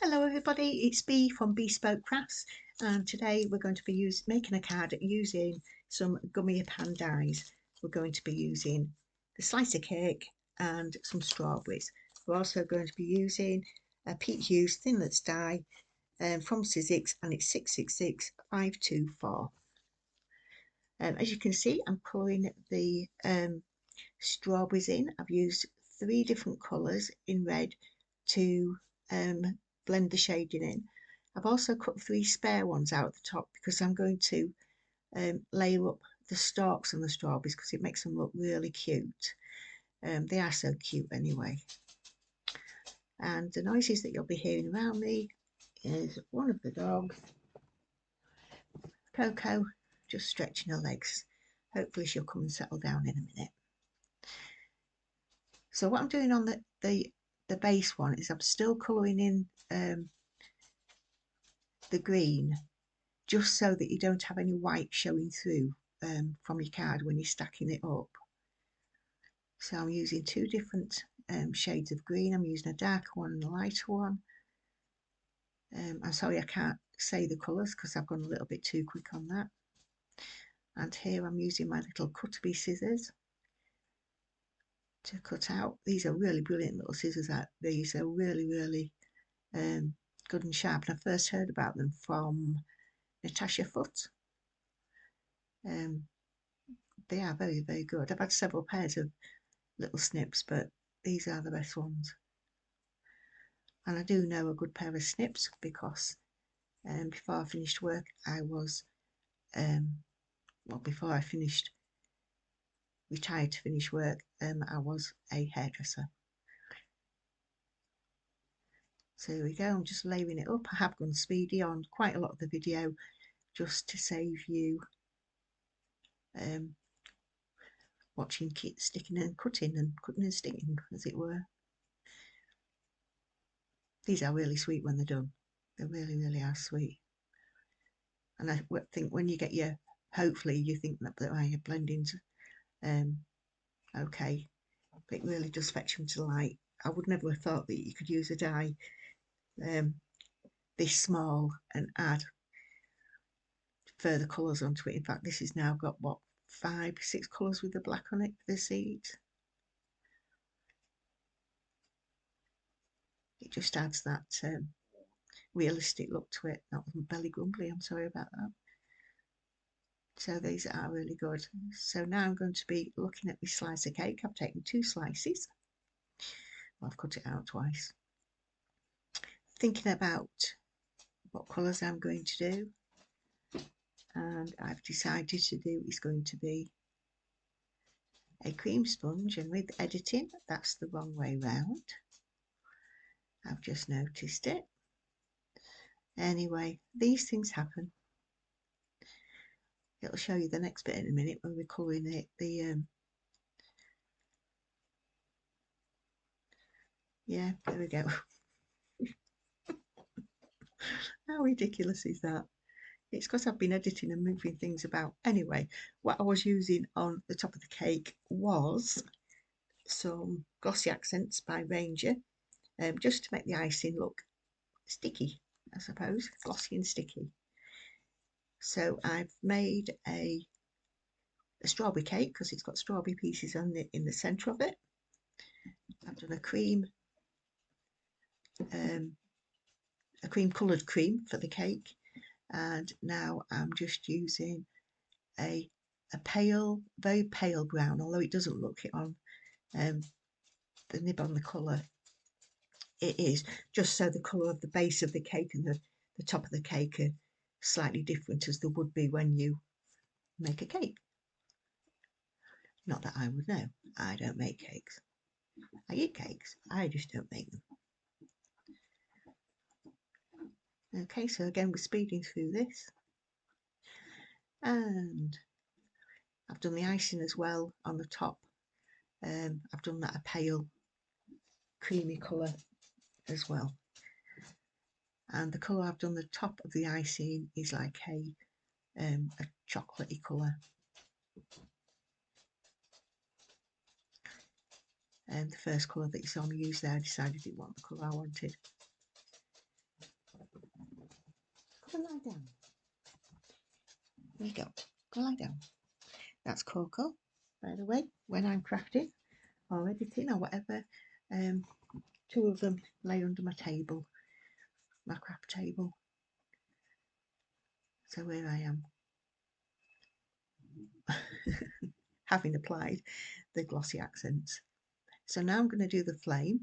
Hello everybody, it's Bee from Bespoke Crafts, and today we're going to be making a card using some Gummiapan dies. We're going to be using the slice of cake and some strawberries. We're also going to be using a Pete Hughes Thinlits die from Sizzix, and it's 666524. As you can see, I'm colouring the strawberries in. I've used 3 different colours in red to blend the shading in. I've also cut 3 spare ones out at the top because I'm going to layer up the stalks on the strawberries because it makes them look really cute. They are so cute anyway. And the noises that you'll be hearing around me is one of the dogs, Coco, just stretching her legs. Hopefully she'll come and settle down in a minute. So what I'm doing on the base one is I'm still colouring in the green, just so that you don't have any white showing through from your card when you're stacking it up. So I'm using 2 different shades of green. I'm using a darker one and a lighter one. I'm sorry I can't say the colours because I've gone a little bit too quick on that. And here I'm using my little Cutterbee scissors to cut out. These are really brilliant little scissors. These are really good and sharp, and I first heard about them from Natasha Foot. They are very good. I've had several pairs of little snips, but these are the best ones. And I do know a good pair of snips because before I finished work I was before I retired to finish work, I was a hairdresser. So here we go, I'm just layering it up. I have gone speedy on quite a lot of the video just to save you watching kids sticking and cutting and sticking, as it were. These are really sweet when they're done. They really are sweet. And I think when you get your, hopefully you think that your blendings okay, but it really does fetch them to light. I would never have thought that you could use a die this small and add further colours onto it. In fact, this has now got what, 5-6 colours with the black on it for the seeds. It just adds that realistic look to it. That was belly grumbly, I'm sorry about that. So these are really good. So now I'm going to be looking at my slice of cake. I've taken 2 slices. Well, I've cut it out twice. Thinking about what colours I'm going to do, and I've decided to do is going to be a cream sponge, and with editing that's the wrong way round. I've just noticed it. Anyway, these things happen. It'll show you the next bit in a minute when we're colouring it. Yeah, there we go. How ridiculous is that? It's because I've been editing and moving things about. Anyway, what I was using on the top of the cake was some Glossy Accents by Ranger, just to make the icing look sticky, I suppose, glossy and sticky. So I've made a strawberry cake because it's got strawberry pieces in the centre of it. I've done a cream coloured cream for the cake, and now I'm just using a very pale brown, although it doesn't look it on the nib on the colour. It is just so the colour of the base of the cake and the top of the cake are slightly different, as there would be when you make a cake. Not that I would know. I don't make cakes. I eat cakes, I just don't make them. Okay, so again we're speeding through this, and I've done the icing as well on the top. I've done that a pale creamy colour as well, and the colour I've done the top of the icing is like a chocolatey colour. And the first colour that you saw me use there, I decided it wasn't the colour I wanted. Go lie down. There you go. Go lie down. That's Coco, by the way, when I'm crafting or editing or whatever. Two of them lay under my table, my craft table. So here I am, having applied the glossy accents. So now I'm going to do the flame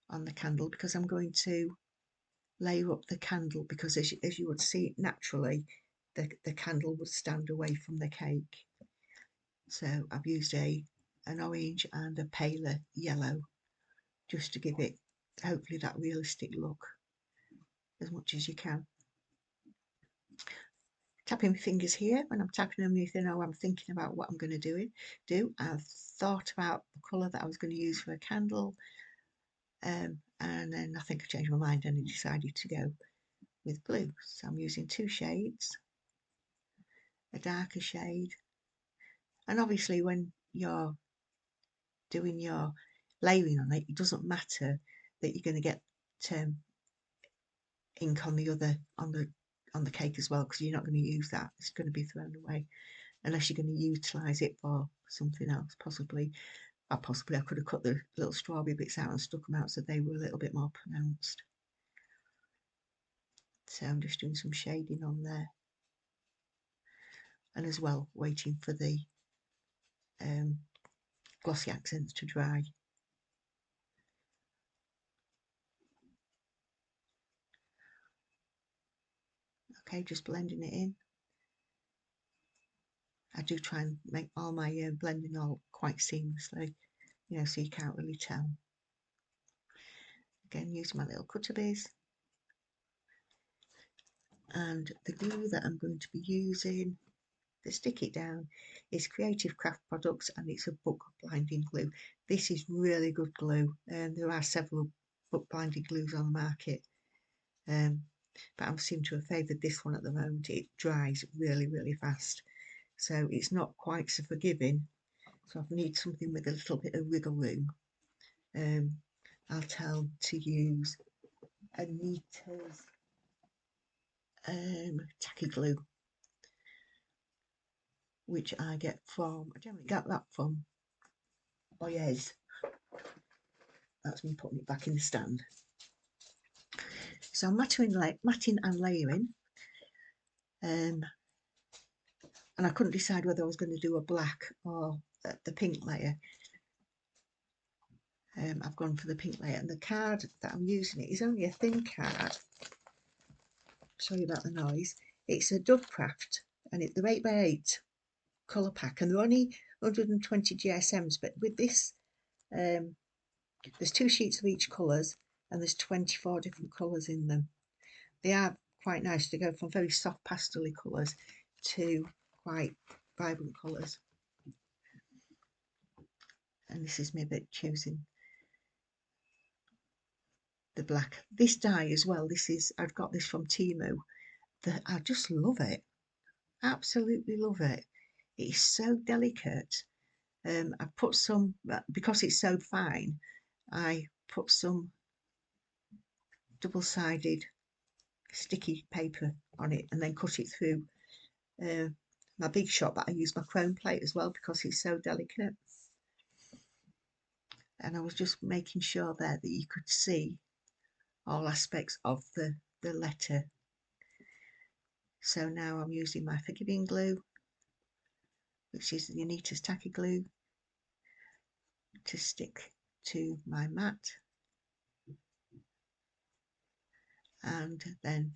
on the candle, because I'm going to layer up the candle, because as you would see naturally, the candle would stand away from the cake. So I've used an orange and a paler yellow, just to give it hopefully that realistic look as much as you can. Tapping my fingers here. When I'm tapping them, you know, I'm thinking about what I'm going to do. I've thought about the colour that I was going to use for a candle, and then I think I changed my mind and I decided to go with blue. So I'm using two shades, a darker shade, and obviously when you're doing your layering on it, it doesn't matter that you're going to get ink on the cake as well, because you're not going to use that. It's going to be thrown away unless you're going to utilise it for something else. Possibly I could have cut the little strawberry bits out and stuck them out so they were a little bit more pronounced. So I'm just doing some shading on there, and as well waiting for the glossy accents to dry. Okay, just blending it in. I do try and make all my blending all quite seamlessly, you know, so you can't really tell. Again, using my little cutter biz. And the glue that I'm going to be using to stick it down is Creative Craft Products, and it's a book binding glue. This is really good glue, and there are several book binding glues on the market, but I seem to have favoured this one at the moment. It dries really fast, so it's not quite so forgiving, so I need something with a little bit of wiggle room. I'll tell to use Anita's tacky glue, which I get from, I generally get that from Oyez. That's me putting it back in the stand. So I'm matting and layering, and I couldn't decide whether I was going to do a black or the pink layer. I've gone for the pink layer, and the card that I'm using, it is only a thin card. Sorry about the noise. It's a Dovecraft, and it's the 8x8 colour pack, and they're only 120 GSMs, but with this there's 2 sheets of each colours, and there's 24 different colours in them. They are quite nice to go from very soft pastel colours to quite vibrant colours. And this is me a bit choosing the black. This die as well, I've got this from Temu. I just love it, absolutely love it. It is so delicate. I put some, because it's so fine, I put some double-sided sticky paper on it and then cut it through my big shot, but I use my chrome plate as well because it's so delicate. And I was just making sure there that you could see all aspects of the letter. So now I'm using my forgiving glue, which is the Anita's tacky glue, to stick to my mat, and then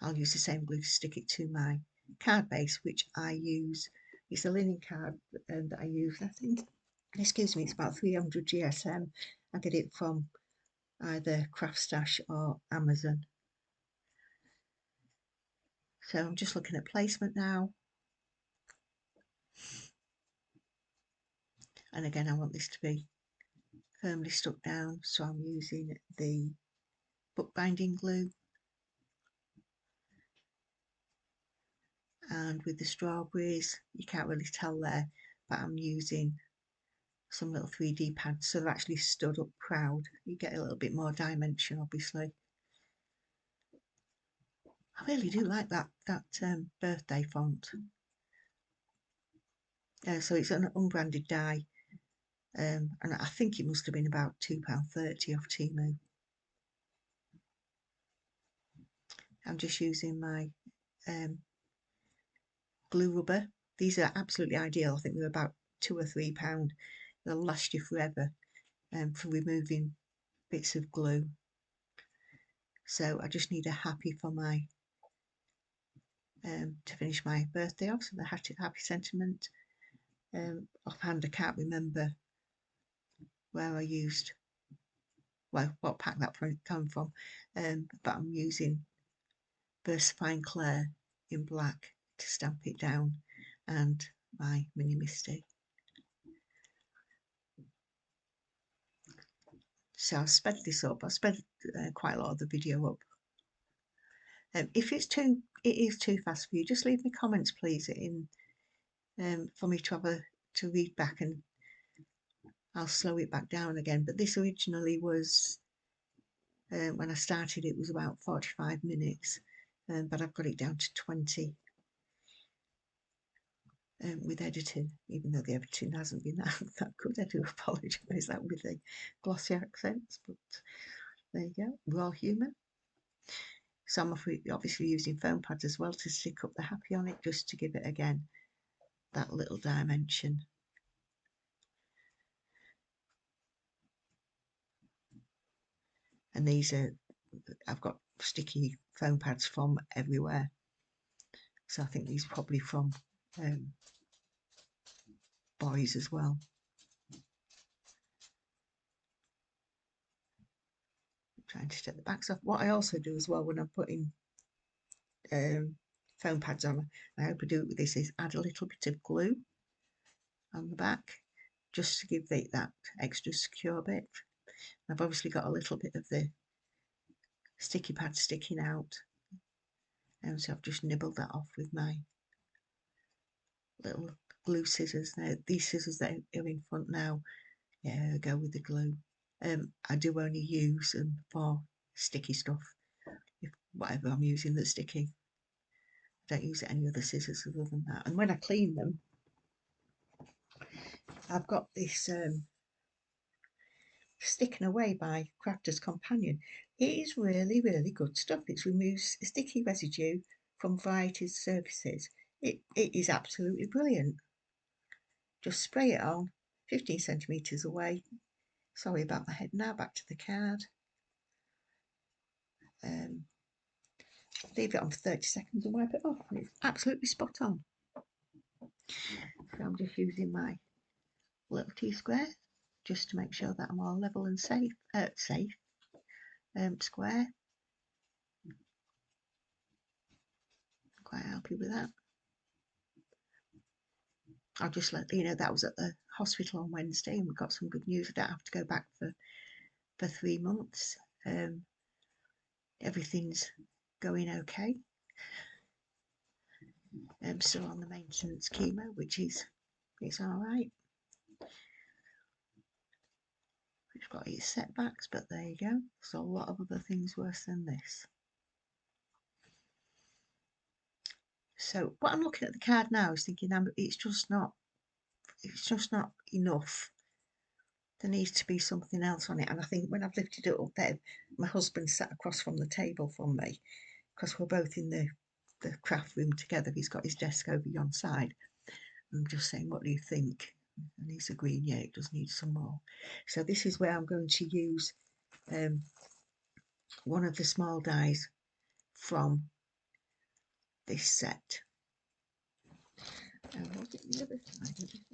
I'll use the same glue to stick it to my card base, which I use. It's a linen card that I use, I think, excuse me, it's about 300 GSM. I get it from either Craft Stash or Amazon. So I'm just looking at placement now, and again I want this to be firmly stuck down, so I'm using the bookbinding glue, and with the strawberries you can't really tell there, but I'm using some little 3D pads, so they're actually stood up proud. You get a little bit more dimension, obviously. I really do like that birthday font. So it's an unbranded die, and I think it must have been about £2.30 off Temu. I'm just using my glue rubber. These are absolutely ideal. I think they're about £2 or £3. They'll last you forever for removing bits of glue. So I just need a happy for my to finish my birthday off. So the happy sentiment. Offhand, I can't remember where I used, well, what pack that came from, but I'm using VersaFine Clair in black to stamp it down, and my mini Misty. So I've sped this up. I've sped quite a lot of the video up. If it is too fast for you, just leave me comments, please, in for me to have to read back, and I'll slow it back down again. But this originally was, when I started, it was about 45 minutes, but I've got it down to 20 with editing, even though the editing hasn't been that good. I do apologise that with the glossy accents, but there you go, we're all human. So I'm obviously using foam pads as well to stick up the happy on it, just to give it again that little dimension. And these are, I've got sticky foam pads from everywhere, so I think these are probably from boys as well. I'm trying to take the backs off. What I also do as well when I'm putting foam pads on, I hope I do it with this, is add a little bit of glue on the back, just to give it that extra secure bit. I've obviously got a little bit of the sticky pad sticking out, and so I've just nibbled that off with my little glue scissors. Now these scissors that are in front now, yeah, go with the glue. I do only use them for sticky stuff. If whatever I'm using that's sticky, I don't use any other scissors other than that. And when I clean them, I've got this Sticking Away by Crafter's Companion. It is really, really good stuff. It removes sticky residue from varieties of surfaces. It is absolutely brilliant. Just spray it on 15 centimetres away. Sorry about my head now, back to the card. Leave it on for 30 seconds and wipe it off, and it's absolutely spot on. So I'm just using my little T-square just to make sure that I'm all level and safe, square. Quite happy with that. I'll just let you know that I was at the hospital on Wednesday and we got some good news. I don't have to go back for 3 months. Everything's going okay. I'm still on the maintenance chemo, which is, it's all right. It's got its setbacks, but there you go. There's a lot of other things worse than this. So what I'm looking at the card now is thinking, it's just not enough. There needs to be something else on it. And I think when I've lifted it up there, my husband sat across from the table from me, because we're both in the craft room together. He's got his desk over yon side. I'm just saying, what do you think? And he's agreeing, yeah, it does need some more. So this is where I'm going to use one of the small dies from this set. And was it the other side, I think?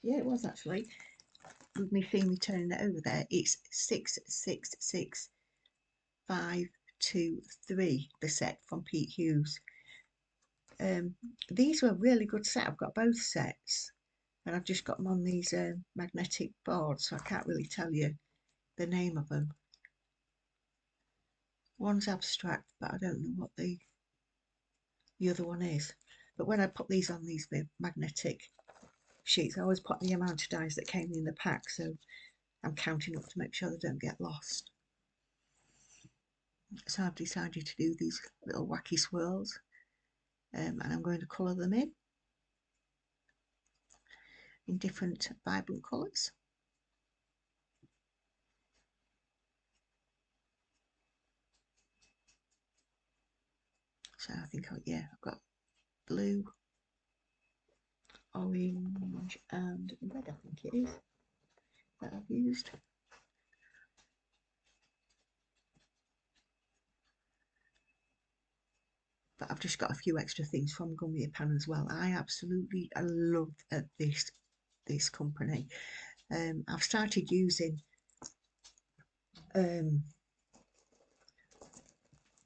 Yeah, it was actually. With me seeing me turning it over there, it's 666523, the set from Pete Hughes. These were a really good set. I've got both sets, and I've just got them on these magnetic boards, so I can't really tell you the name of them. One's abstract, but I don't know what the other one is. But when I put these on these magnetic sheets, I always put the amount of dies that came in the pack, so I'm counting up to make sure they don't get lost. So I've decided to do these little wacky swirls, and I'm going to colour them in different vibrant colours. So I think, yeah, I've got blue, orange and red, I think it is, that I've used. But I've just got a few extra things from Gummiapan as well. I love this company. I've started using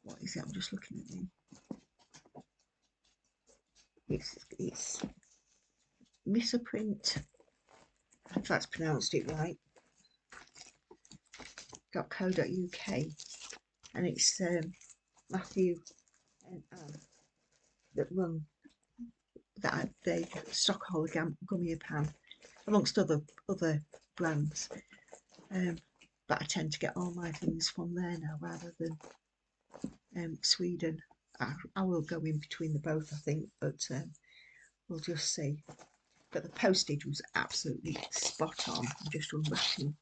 what is it? I'm just looking at it's Missaprint, if that's pronounced it right, .co.uk, and it's Matthew and Anne that run that they stock all the Gummiapan amongst other brands. But I tend to get all my things from there now rather than Sweden. I will go in between the both, I think, but we'll just see. But the postage was absolutely spot on. I'm just unwrapping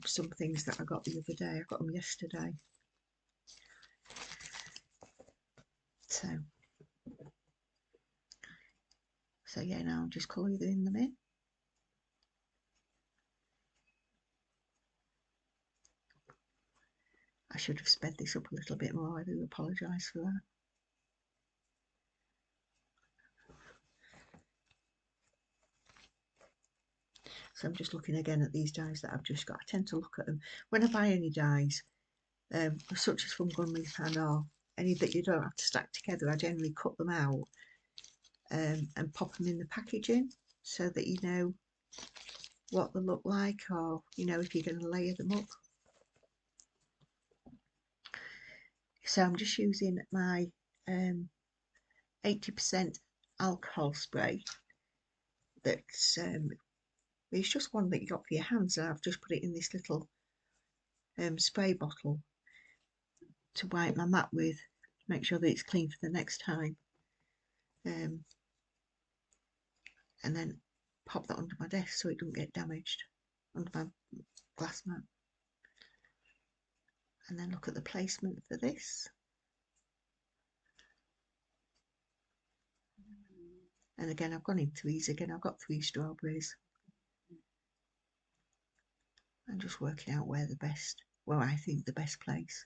some things that I got the other day. I got them yesterday. So yeah, now I'm just colouring them in. I should have sped this up a little bit more. I do apologise for that. So I'm just looking again at these dies that I've just got. I tend to look at them when I buy any dies, such as from Gummiapan or any that you don't have to stack together. I generally cut them out and pop them in the packaging so that you know what they look like, or you know if you're going to layer them up. So I'm just using my 80% alcohol spray. That's it's just one that you got for your hands, and I've just put it in this little spray bottle to wipe my mat with, make sure that it's clean for the next time, and then pop that under my desk so it doesn't get damaged under my glass mat. And then look at the placement for this. And again, I've gone into these again. I've got 3 strawberries. I'm just working out where I think the best place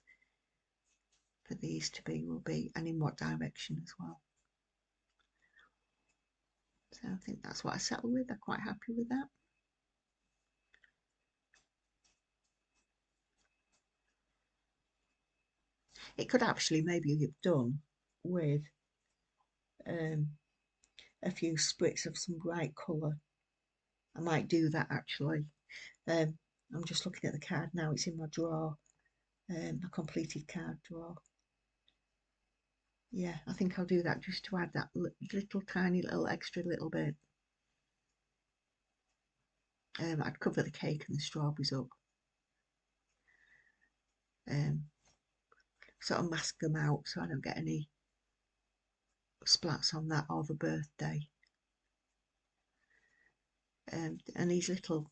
for these to be will be, and in what direction as well. So I think that's what I settle with. I'm quite happy with that. It could actually maybe have done with a few spritz of some bright colour. I might do that actually. I'm just looking at the card now. It's in my drawer, a completed card drawer. Yeah, I think I'll do that just to add that little tiny little extra little bit. I'd cover the cake and the strawberries up. Sort of mask them out so I don't get any splats on that or the birthday. And these little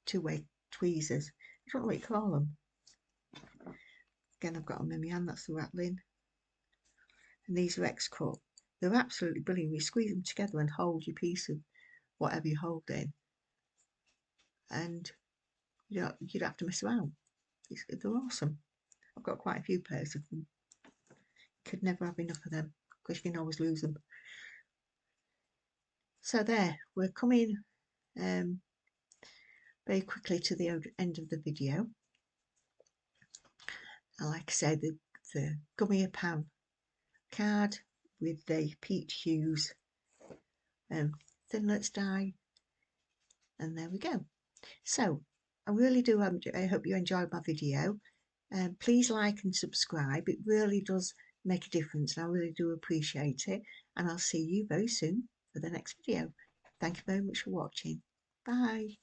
two-way tweezers, I don't know what you call them. Again, I've got them in my hand, that's the rattling. And these are X-cut. They're absolutely brilliant. You squeeze them together and hold your piece of whatever you're holding, and you don't have to mess around. They're awesome. I've got quite a few pairs of them. Could never have enough of them because you can always lose them. So there, we're coming very quickly to the end of the video. And like I said, the Gummiapan card with the peach hues thinlits die, and there we go. So I really do I hope you enjoyed my video. Please like and subscribe. It really does make a difference, and I really do appreciate it. And I'll see you very soon for the next video. Thank you very much for watching. Bye.